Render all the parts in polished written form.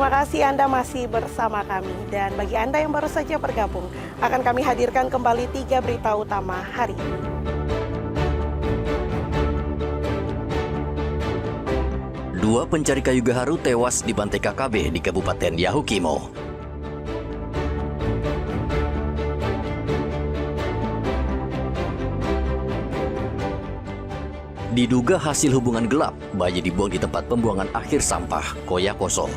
Terima kasih Anda masih bersama kami. Dan bagi Anda yang baru saja bergabung, akan kami hadirkan kembali 3 berita utama hari ini. Dua pencari kayu gaharu tewas di Bantai KKB di Kabupaten Yahukimo. Diduga hasil hubungan gelap, bayi dibuang di tempat pembuangan akhir sampah Koyakoso.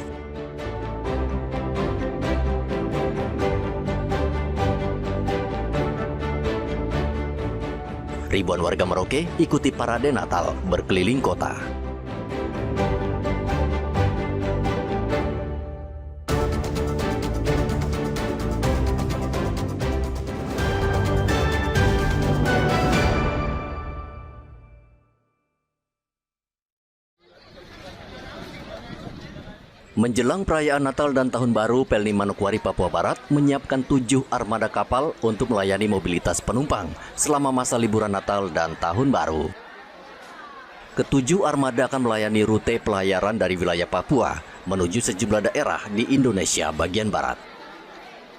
Ribuan warga Merauke ikuti parade Natal berkeliling kota. Menjelang perayaan Natal dan Tahun Baru, Pelni Manokwari, Papua Barat menyiapkan 7 armada kapal untuk melayani mobilitas penumpang selama masa liburan Natal dan Tahun Baru. Ketujuh armada akan melayani rute pelayaran dari wilayah Papua menuju sejumlah daerah di Indonesia bagian barat.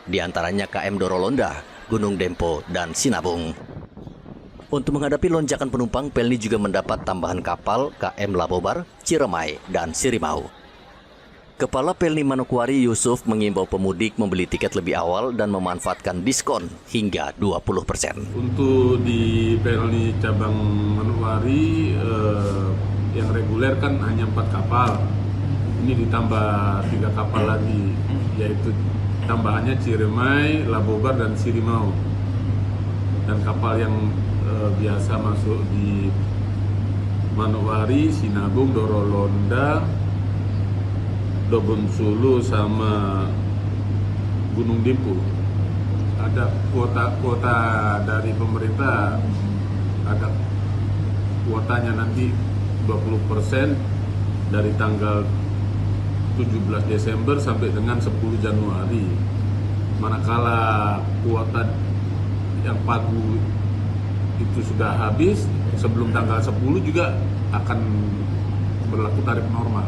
Di antaranya KM Dorolonda, Gunung Dempo, dan Sinabung. Untuk menghadapi lonjakan penumpang, Pelni juga mendapat tambahan kapal KM Labobar, Ciremai, dan Sirimau. Kepala Pelni Manokwari Yusuf mengimbau pemudik membeli tiket lebih awal dan memanfaatkan diskon hingga 20%. Untuk di Pelni cabang Manokwari yang reguler kan hanya 4 kapal. Ini ditambah 3 kapal lagi, yaitu tambahannya Ciremai, Labobar, dan Sirimau. Dan kapal yang biasa masuk di Manokwari, Sinabung, Dorolonda, Dobon Sulu, sama Gunung Dempo. Ada kuota dari pemerintah, ada kuotanya nanti 20% dari tanggal 17 Desember sampai dengan 10 Januari. Manakala kuota yang pagu itu sudah habis, sebelum tanggal 10 juga akan berlaku tarif normal.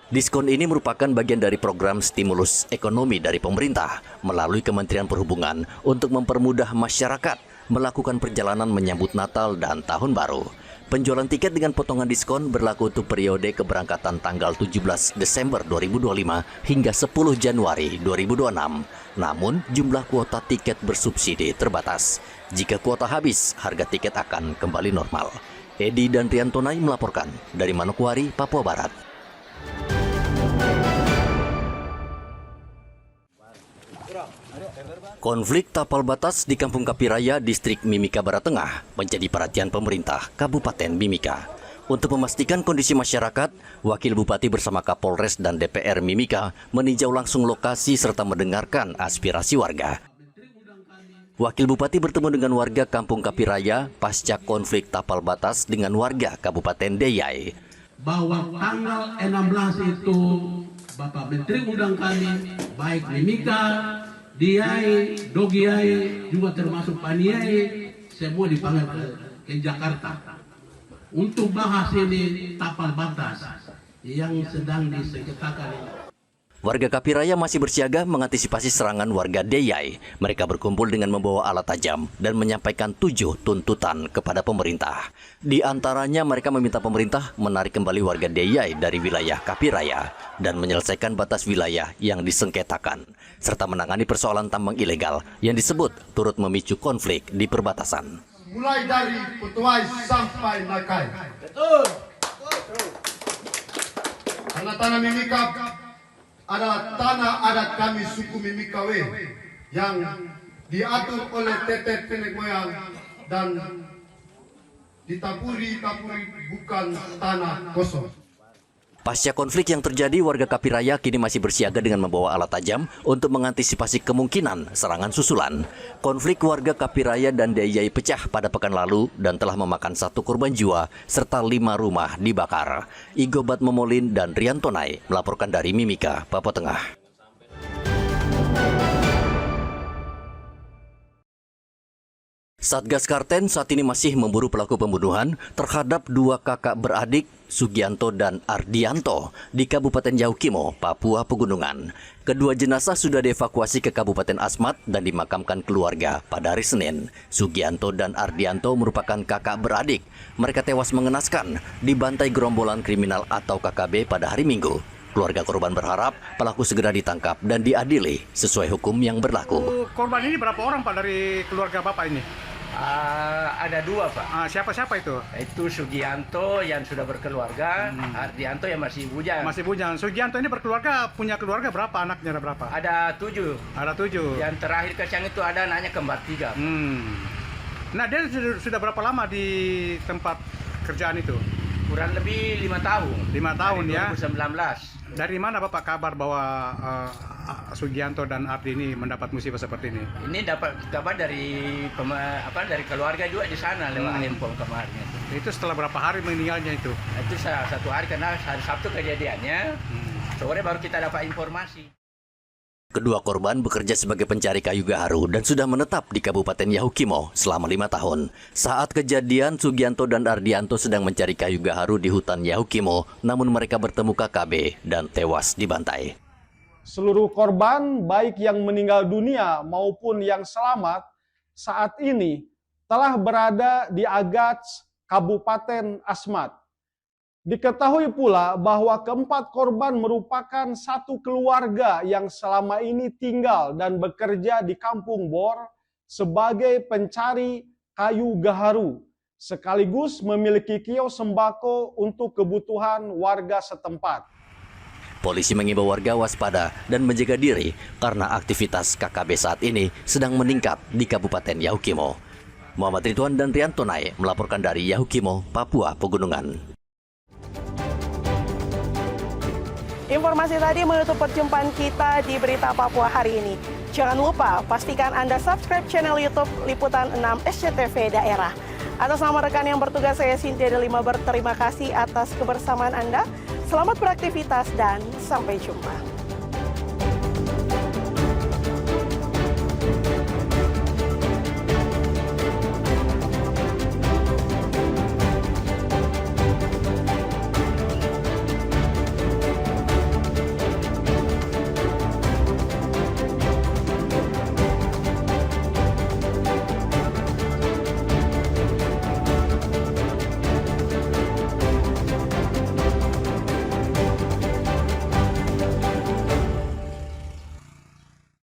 Diskon ini merupakan bagian dari program stimulus ekonomi dari pemerintah melalui Kementerian Perhubungan untuk mempermudah masyarakat melakukan perjalanan menyambut Natal dan Tahun Baru. Penjualan tiket dengan potongan diskon berlaku untuk periode keberangkatan tanggal 17 Desember 2025 hingga 10 Januari 2026. Namun, jumlah kuota tiket bersubsidi terbatas. Jika kuota habis, harga tiket akan kembali normal. Edi dan Riantonai melaporkan dari Manokwari, Papua Barat. Konflik tapal batas di Kampung Kapiraya, Distrik Mimika Barat Tengah menjadi perhatian pemerintah Kabupaten Mimika. Untuk memastikan kondisi masyarakat, Wakil Bupati bersama Kapolres dan DPR Mimika meninjau langsung lokasi serta mendengarkan aspirasi warga. Wakil Bupati bertemu dengan warga Kampung Kapiraya pasca konflik tapal batas dengan warga Kabupaten Deyai. Bahwa tanggal 16 itu Bapak Menteri undang kami, baik Mimika, Diai, Dogiai, juga termasuk Paniai, semua dipanggil ke Jakarta untuk bahas ini tapal batas yang sedang disengketakan ini. Warga Kapiraya masih bersiaga mengantisipasi serangan warga Deyai. Mereka berkumpul dengan membawa alat tajam dan menyampaikan 7 tuntutan kepada pemerintah. Di antaranya mereka meminta pemerintah menarik kembali warga Deyai dari wilayah Kapiraya dan menyelesaikan batas wilayah yang disengketakan, serta menangani persoalan tambang ilegal yang disebut turut memicu konflik di perbatasan. Mulai dari Putuai sampai Nakai. Betul. Tanah-tanah Mimika adalah tanah adat kami suku Mimikawe yang diatur oleh tetet nenek moyang dan ditaburi bukan tanah kosong. Pasca konflik yang terjadi, warga Kapiraya kini masih bersiaga dengan membawa alat tajam untuk mengantisipasi kemungkinan serangan susulan. Konflik warga Kapiraya dan Deyai pecah pada pekan lalu dan telah memakan 1 korban jiwa serta 5 rumah dibakar. Igobat Momolin dan Riantonai melaporkan dari Mimika, Papua Tengah. Satgas Karten saat ini masih memburu pelaku pembunuhan terhadap dua kakak beradik Sugianto dan Ardianto di Kabupaten Yahukimo, Papua Pegunungan. Kedua jenazah sudah dievakuasi ke Kabupaten Asmat dan dimakamkan keluarga pada hari Senin. Sugianto dan Ardianto merupakan kakak beradik. Mereka tewas mengenaskan dibantai gerombolan kriminal atau KKB pada hari Minggu. Keluarga korban berharap pelaku segera ditangkap dan diadili sesuai hukum yang berlaku. Korban ini berapa orang Pak dari keluarga Bapak ini? Ada dua, Pak. Siapa-siapa itu? Itu Sugianto yang sudah berkeluarga, Ardianto yang masih bujang. Masih bujang. Sugianto ini punya keluarga berapa? Anaknya ada berapa? Ada 7. Ada 7. Yang terakhir kesiang itu ada anaknya kembar 3. Nah, dia sudah berapa lama di tempat kerjaan itu? Kurang lebih 5 tahun. 5 tahun dari ya. 2019. Dari mana Bapak kabar bahwa Sugianto dan Ardi ini mendapat musibah seperti ini? Ini dapat kabar dari dari keluarga juga di sana lewat handphone kemarin. Itu setelah berapa hari meninggalnya itu? Itu 1 hari karena hari Sabtu kejadiannya. Sore baru kita dapat informasi. Kedua korban bekerja sebagai pencari kayu gaharu dan sudah menetap di Kabupaten Yahukimo selama 5 tahun. Saat kejadian, Sugianto dan Ardianto sedang mencari kayu gaharu di hutan Yahukimo, namun mereka bertemu KKB dan tewas dibantai. Seluruh korban, baik yang meninggal dunia maupun yang selamat, saat ini telah berada di Agats, Kabupaten Asmat. Diketahui pula bahwa keempat korban merupakan satu keluarga yang selama ini tinggal dan bekerja di Kampung Bor sebagai pencari kayu gaharu, sekaligus memiliki kios sembako untuk kebutuhan warga setempat. Polisi mengimbau warga waspada dan menjaga diri karena aktivitas KKB saat ini sedang meningkat di Kabupaten Yahukimo. Muhammad Ridwan dan Rianto Nae melaporkan dari Yahukimo, Papua Pegunungan. Informasi tadi menutup perjumpaan kita di Berita Papua hari ini. Jangan lupa pastikan Anda subscribe channel YouTube Liputan 6 SCTV Daerah. Atas nama rekan yang bertugas, saya Cynthia Delima berterima kasih atas kebersamaan Anda. Selamat beraktivitas dan sampai jumpa.